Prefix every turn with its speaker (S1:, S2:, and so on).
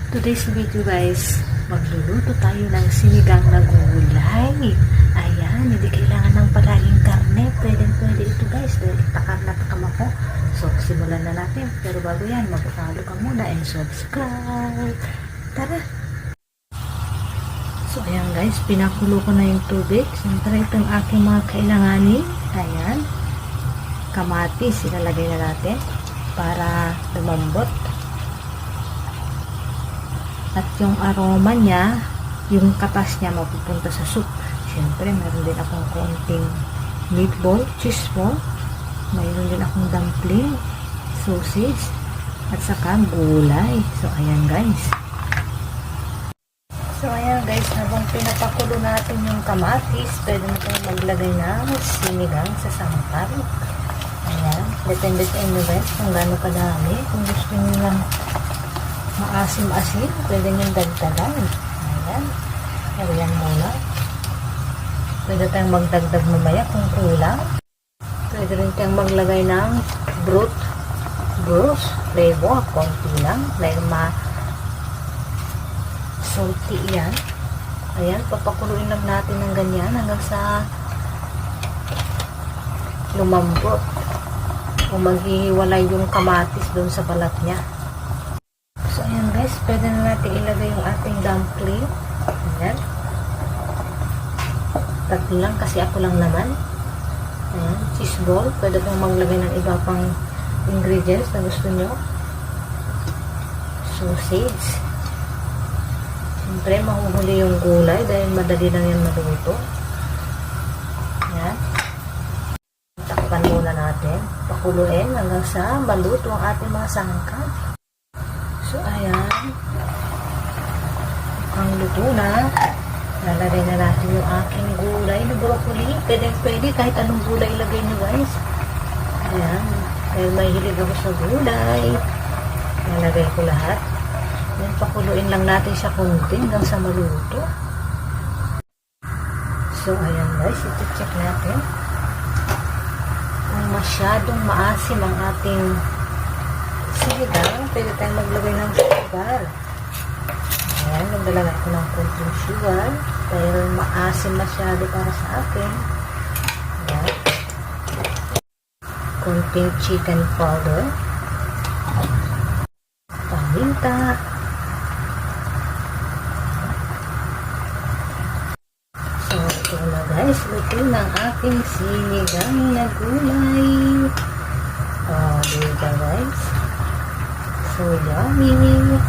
S1: Today's video guys, magluluto tayo ng sinigang na gulay. Ayan, hindi kailangan ng palaging karne. Pwede ito guys, dahil takam na takam ako. So, simulan na natin. Pero bago yan, mag-follow ka muna and subscribe. Tara! So, ayan guys, pinakulo ko na yung tubig. Siyempre, itong aking mga kailanganin. Ayan, kamatis, ilalagay na natin para lumambot. At yung aroma niya, yung katas niya mapupunta sa soup. Siyempre, meron din akong konting meatball, cheese ball. Mayroon din akong dumpling, sausage, at saka gulay. So, ayan guys. Habang pinapakulo natin yung kamatis, pwede na tayong maglagay ng sinigang sa sangkal. Ayan. Depende sa inyo guys kung gaano kadami. Kung gusto nyo lang maasim-asim, pwede nyo dagdagan. Ayan. Pero yan muna. Pwede tayong magdagdag mamaya kung kulang. Pwede rin tayong maglagay ng Bruce flavor. Konti lang. Dahil salty yan. Ayan. Papakuluin lang natin ng ganyan hanggang sa lumambot. O maghihiwalay yung kamatis doon sa balat niya. So, ayan guys, pwede na natin ilagay yung ating dumpling. Ayan. Tatlo lang kasi ako lang naman. Ayan, cheese ball. Pwede kong maglagay ng iba pang ingredients na gusto nyo. Sausage. Siyempre, mahuhuli yung gulay dahil madali lang yan maluto. Ayan. Takpan muna natin. Pakuluin hanggang sa maluto ang ating mga sangkap. So, ayan. Ang luto na. Lalagay na natin yung aking gulay na broccoli. Pwede kahit anong gulay ilagay nyo guys. Ayan. Dahil mahilig ako sa gulay. Lalagay ko lahat. Ayan, pakuluin lang natin siya konti hanggang sa maluto. So, ayan guys. Ito-check natin. Kung masyadong maasim ang ating sinigang, pwede tayong maglagay ng sugar. Ayan, nagdalagan ko ng konting sugar dahil maasim masyado para sa akin. Ayan. Konting chicken powder, paminta, so ito na guys, luto ng aking sinigang na gulay. Diba guys? So yummy!